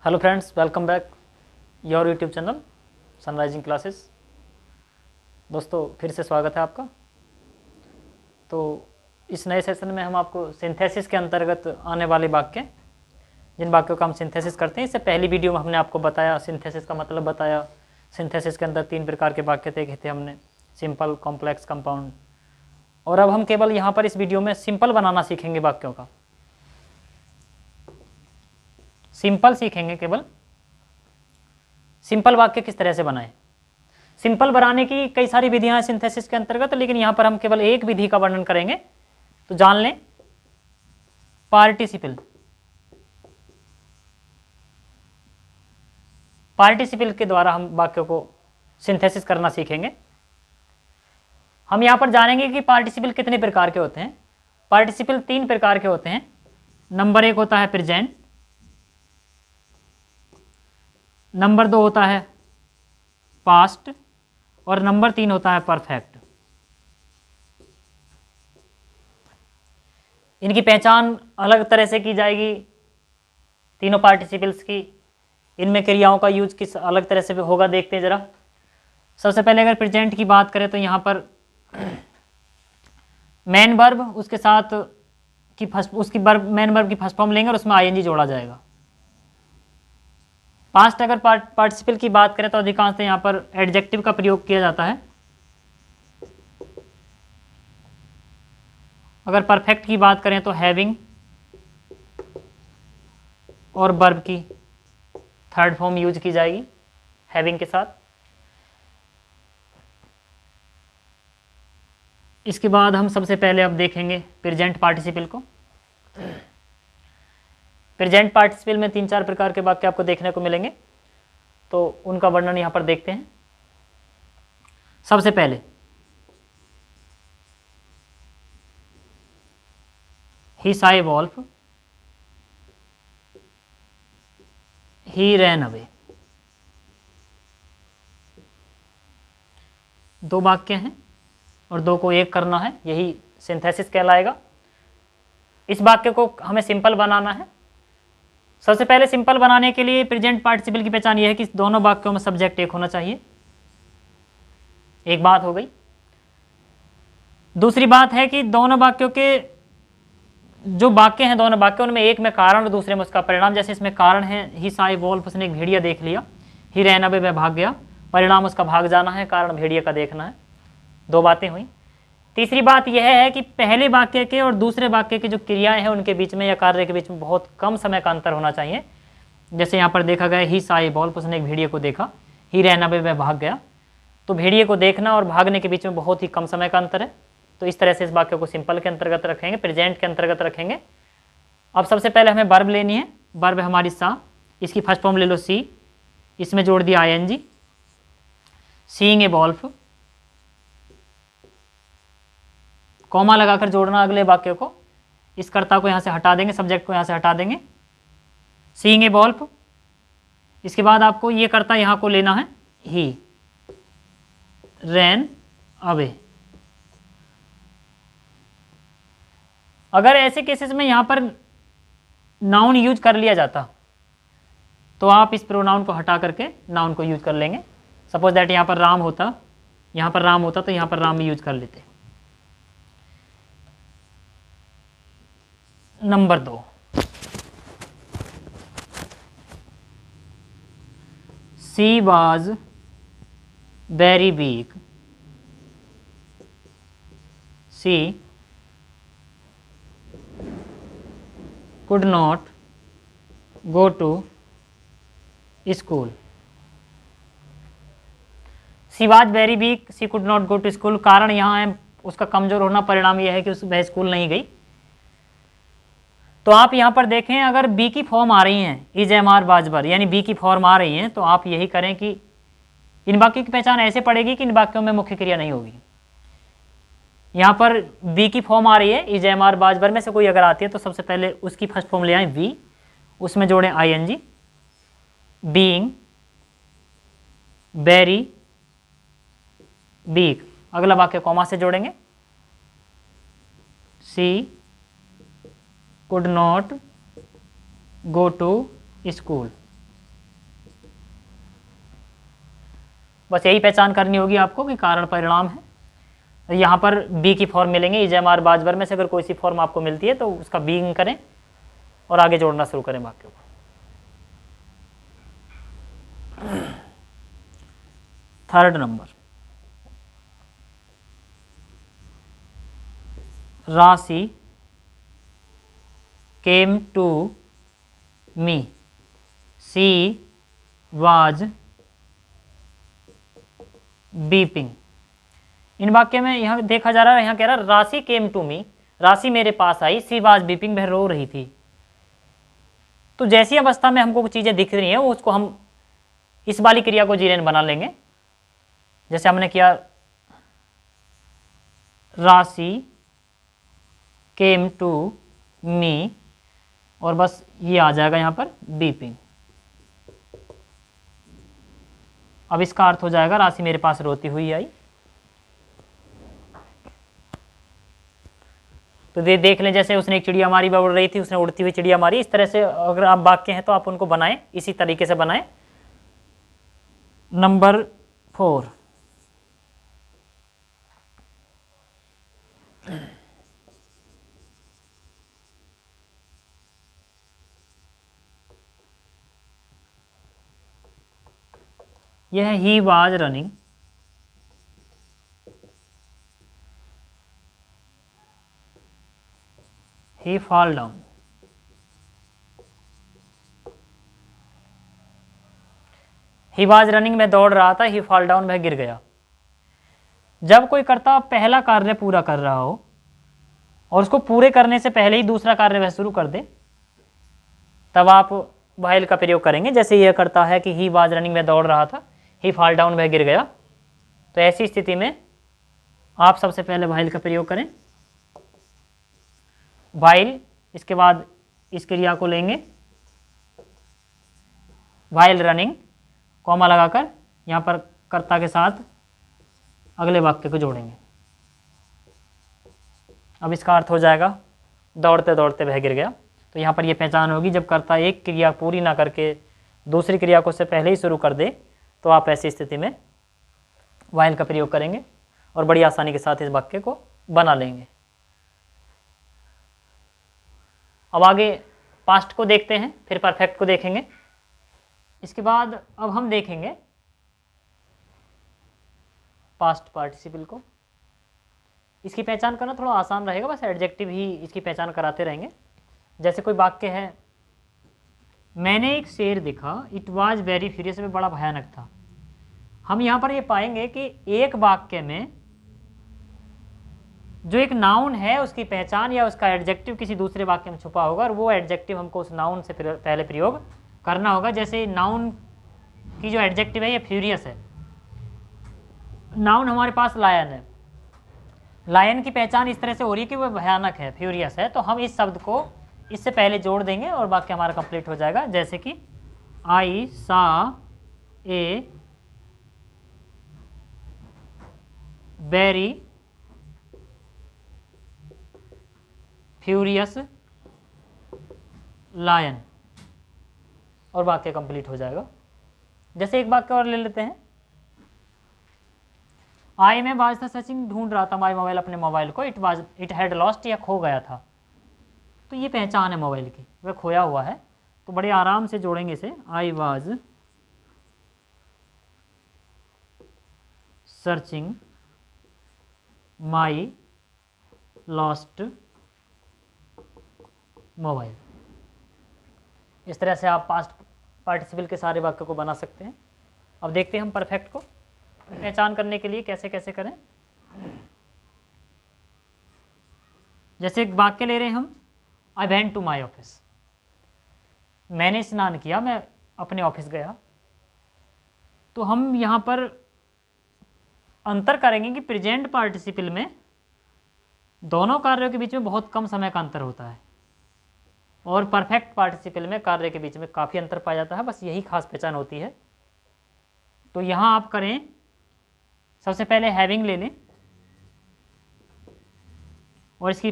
Hello friends, welcome back your YouTube channel sunrising classes. दोस्तों फिर से स्वागत है आपका। तो इस नए सेशन में हम आपको सिंथेसिस के अंतर्गत आने वाले वाक्य, जिन वाक्यों का हम सिंथेसिस करते हैं, इससे पहली वीडियो में हमने आपको बताया, सिंथेसिस का मतलब बताया। सिंथेसिस के अंदर 3 प्रकार के वाक्य देखे थे हमने, सिंपल, कॉम्प्लेक्स, कंपाउंड। और अब हम केवल यहाँ पर इस वीडियो में सिंपल बनाना सीखेंगे वाक्यों का। सिंपल सीखेंगे, केवल सिंपल वाक्य किस तरह से बनाएं। सिंपल बनाने की कई सारी विधियां हैं सिंथेसिस के अंतर्गत, लेकिन यहां पर हम केवल एक विधि का वर्णन करेंगे। तो जान लें, पार्टिसिपल। पार्टिसिपल के द्वारा हम वाक्यों को सिंथेसिस करना सीखेंगे। हम यहां पर जानेंगे कि पार्टिसिपल कितने प्रकार के होते हैं। पार्टिसिपल 3 प्रकार के होते हैं। नंबर 1 होता है प्रेजेंट, नंबर 2 होता है पास्ट, और नंबर 3 होता है परफेक्ट। इनकी पहचान अलग तरह से की जाएगी, तीनों पार्टिसिपल्स की। इनमें क्रियाओं का यूज किस अलग तरह से होगा, देखते हैं जरा। सबसे पहले अगर प्रेजेंट की बात करें तो यहाँ पर मेन वर्ब, उसके साथ की फर्स्ट, उसकी वर्ब, मेन वर्ब की फर्स्ट फॉर्म लेंगे और उसमें आईएनजी जोड़ा जाएगा। पास्ट अगर पार्टिसिपल की बात करें तो अधिकांश यहाँ पर एडजेक्टिव का प्रयोग किया जाता है। अगर परफेक्ट की बात करें तो हैविंग और वर्ब की थर्ड फॉर्म यूज की जाएगी हैविंग के साथ। इसके बाद हम सबसे पहले अब देखेंगे प्रेजेंट पार्टिसिपल को। प्रेजेंट पार्टिसिपल में 3-4 प्रकार के वाक्य आपको देखने को मिलेंगे, तो उनका वर्णन यहां पर देखते हैं। सबसे पहले ही saw a wolf, he ran away। 2 वाक्य हैं और 2 को एक करना है, यही सिंथेसिस कहलाएगा। इस वाक्य को हमें सिंपल बनाना है। सबसे पहले सिंपल बनाने के लिए प्रेजेंट पार्टिसिपल की पहचान यह है कि दोनों वाक्यों में सब्जेक्ट एक होना चाहिए। एक बात हो गई। दूसरी बात है कि दोनों वाक्यों के जो वाक्य हैं, दोनों वाक्य, उनमें एक में कारण और दूसरे में उसका परिणाम। जैसे इसमें कारण है ही saw a wolf, उसने एक भेड़िया देख लिया। ही ran away, वह भाग गया। परिणाम उसका भाग जाना है, कारण भेड़िया का देखना है। 2 बातें हुई। तीसरी बात यह है कि पहले वाक्य के और दूसरे वाक्य की जो क्रियाएं हैं उनके बीच में या कार्य के बीच में बहुत कम समय का अंतर होना चाहिए। जैसे यहाँ पर देखा गया ही saw a wolf, उसने एक भेड़िए को देखा। ही ran away, वह भाग गया। तो भेड़िए को देखना और भागने के बीच में बहुत ही कम समय का अंतर है। तो इस तरह से इस वाक्य को सिंपल के अंतर्गत रखेंगे, प्रेजेंट के अंतर्गत रखेंगे। अब सबसे पहले हमें वर्ब लेनी है। वर्ब हमारी सा, इसकी फर्स्ट फॉर्म ले लो सी, इसमें जोड़ दिया ING. Seeing a wolf, comma लगाकर जोड़ना अगले वाक्य को। इस कर्ता को यहाँ से हटा देंगे, सब्जेक्ट को यहाँ से हटा देंगे। सीइंग ए वॉल्फ, इसके बाद आपको ये कर्ता यहाँ को लेना है, ही रैन अवे। अगर ऐसे केसेस में यहाँ पर नाउन यूज कर लिया जाता तो आप इस प्रोनाउन को हटा करके नाउन को यूज कर लेंगे। सपोज दैट यहाँ पर राम होता, यहाँ पर राम होता तो यहाँ पर राम यूज कर लेते। Number 2, she was very weak, she could not go to school। She was very weak, she could not go to school. कारण यहाँ है उसका कमजोर होना, परिणाम यह है कि वह स्कूल नहीं गई। तो आप यहाँ पर देखें, अगर बी की फॉर्म आ रही हैं, इज एम आर वाजबर, यानी बी की फॉर्म आ रही हैं, तो आप यही करें कि इन वाक्यों की पहचान ऐसे पड़ेगी कि इन वाक्यों में मुख्य क्रिया नहीं होगी। यहाँ पर बी की फॉर्म आ रही है, इज एम आर बाजबर में से कोई अगर आती है तो सबसे पहले उसकी फर्स्ट फॉर्म ले आए वी, उसमें जोड़ें आईएनजी। बीइंग, वेरी, वीक, अगला वाक्य कॉमा से जोड़ेंगे। She could not go to school. बस यही पहचान करनी होगी आपको कि कारण परिणाम है। यहाँ पर बी की फॉर्म मिलेंगे, इजमार बाजबर में से अगर कोई सी फॉर्म आपको मिलती है तो उसका बीइंग करें और आगे जोड़ना शुरू करें वाक्यों को। Third number, Rashi came to me, she was weeping. इन वाक्य में यहाँ देखा जा रहा है, यहाँ कह रहा है राशि केम टू मी, राशि मेरे पास आई, सी वाज बीपिंग, वह रो रही थी। तो जैसी अवस्था में हमको कुछ चीजें दिख रही हैं उसको हम इस वाली क्रिया को जीरेन बना लेंगे। जैसे हमने किया राशि केम टू मी, और बस ये आ जाएगा यहाँ पर बीपिंग। अब इसका अर्थ हो जाएगा राशि मेरे पास रोती हुई आई। तो देख लें, जैसे उसने एक चिड़िया मारी, वह उड़ रही थी, उसने उड़ती हुई चिड़िया मारी। इस तरह से अगर आप वाक्य हैं तो आप उनको बनाएं, इसी तरीके से बनाएं। नंबर 4, यह he was running, he fall down. He was running में दौड़ रहा था, ही फॉल डाउन में गिर गया। जब कोई कर्ता पहला कार्य पूरा कर रहा हो और उसको पूरे करने से पहले ही दूसरा कार्य वह शुरू कर दे, तब आप वाइल का प्रयोग करेंगे। जैसे यह करता है कि ही वाज रनिंग में दौड़ रहा था, ही फॉल डाउन वह गिर गया। तो ऐसी स्थिति में आप सबसे पहले वाइल का प्रयोग करें। वाइल, इसके बाद इस क्रिया को लेंगे, वाइल रनिंग, कॉमा लगाकर यहाँ पर कर्ता के साथ अगले वाक्य को जोड़ेंगे। अब इसका अर्थ हो जाएगा दौड़ते दौड़ते वह गिर गया। तो यहाँ पर यह पहचान होगी, जब कर्ता एक क्रिया पूरी ना करके दूसरी क्रिया को उससे पहले ही शुरू कर दे, तो आप ऐसी स्थिति में वाइल का प्रयोग करेंगे और बड़ी आसानी के साथ इस वाक्य को बना लेंगे। अब आगे पास्ट को देखते हैं, फिर परफेक्ट को देखेंगे। इसके बाद अब हम देखेंगे पास्ट पार्टिसिपल को। इसकी पहचान करना थोड़ा आसान रहेगा, बस एडजेक्टिव ही इसकी पहचान कराते रहेंगे। जैसे कोई वाक्य है, मैंने एक शेर देखा, इट वाज वेरी फ्यूरियस, में बड़ा भयानक था। हम यहाँ पर ये पाएंगे कि एक वाक्य में जो एक नाउन है उसकी पहचान या उसका एडजेक्टिव किसी दूसरे वाक्य में छुपा होगा, और वो एडजेक्टिव हमको उस नाउन से पहले प्रयोग करना होगा। जैसे नाउन की जो एडजेक्टिव है ये फ्यूरियस है। नाउन हमारे पास लायन है, लायन की पहचान इस तरह से हो रही है कि वह भयानक है, फ्यूरियस है। तो हम इस शब्द को इससे पहले जोड़ देंगे और वाक्य हमारा कंप्लीट हो जाएगा। जैसे कि आई सा ए वेरी फ्यूरियस लायन, और वाक्य कंप्लीट हो जाएगा। जैसे एक वाक्य और ले लेते हैं, आई में वाज था सर्चिंग, ढूंढ रहा था माई मोबाइल, अपने मोबाइल को, इट हैड लॉस्ट, या खो गया था। तो ये पहचान है मोबाइल की, वह खोया हुआ है। तो बड़े आराम से जोड़ेंगे इसे, I was searching my lost mobile. इस तरह से आप पास्ट पार्टिसिपल के सारे वाक्य को बना सकते हैं। अब देखते हैं हम परफेक्ट को पहचान करने के लिए कैसे कैसे करें। जैसे एक वाक्य ले रहे हैं हम, I went to my office, मैंने स्नान किया, मैं अपने ऑफिस गया। तो हम यहाँ पर अंतर करेंगे कि प्रेजेंट पार्टिसिपल में दोनों कार्यों के बीच में बहुत कम समय का अंतर होता है, और परफेक्ट पार्टिसिपल में कार्य के बीच में काफ़ी अंतर पाया जाता है। बस यही खास पहचान होती है। तो यहाँ आप करें, सबसे पहले हैविंग ले लें और इसकी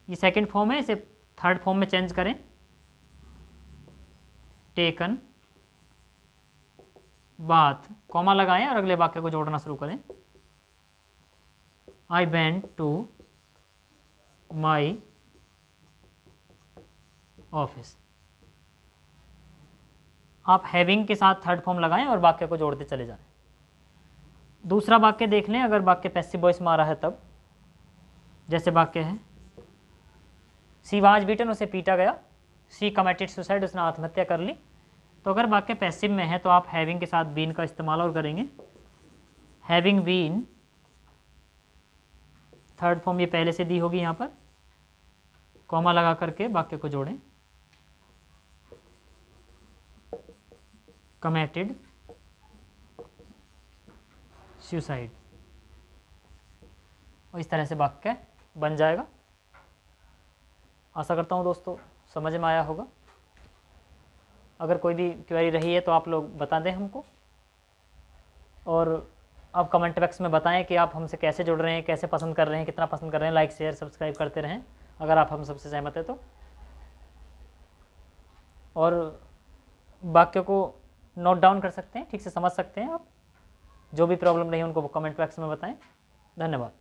ये सेकंड फॉर्म है, इसे थर्ड फॉर्म में चेंज करें, टेकन बात, कॉमा लगाएं और अगले वाक्य को जोड़ना शुरू करें। I went to my office. आप हैविंग के साथ थर्ड फॉर्म लगाएं और वाक्य को जोड़ते चले जाएं। दूसरा वाक्य देख लें, अगर वाक्य पैसिव वॉइस में आ रहा है तब। जैसे वाक्य है सी वाज बीटन, उसे पीटा गया। सी कमिटेड सुसाइड, उसने आत्महत्या कर ली। तो अगर वाक्य पैसिव में है तो आप हैविंग के साथ बीन का इस्तेमाल और करेंगे। हैविंग बीन, थर्ड फॉर्म ये पहले से दी होगी यहाँ पर, कॉमा लगा करके वाक्य को जोड़ें। कमिटेड सुसाइड, और इस तरह से वाक्य बन जाएगा। आशा करता हूँ दोस्तों समझ में आया होगा। अगर कोई भी क्वेरी रही है तो आप लोग बता दें हमको, और आप कमेंट बॉक्स में बताएं कि आप हमसे कैसे जुड़ रहे हैं, कैसे पसंद कर रहे हैं, कितना पसंद कर रहे हैं। लाइक शेयर सब्सक्राइब करते रहें अगर आप हम सबसे सहमत है तो। और वाक्यों को नोट डाउन कर सकते हैं, ठीक से समझ सकते हैं आप। जो भी प्रॉब्लम रही है उनको कमेंट बॉक्स में बताएं। धन्यवाद।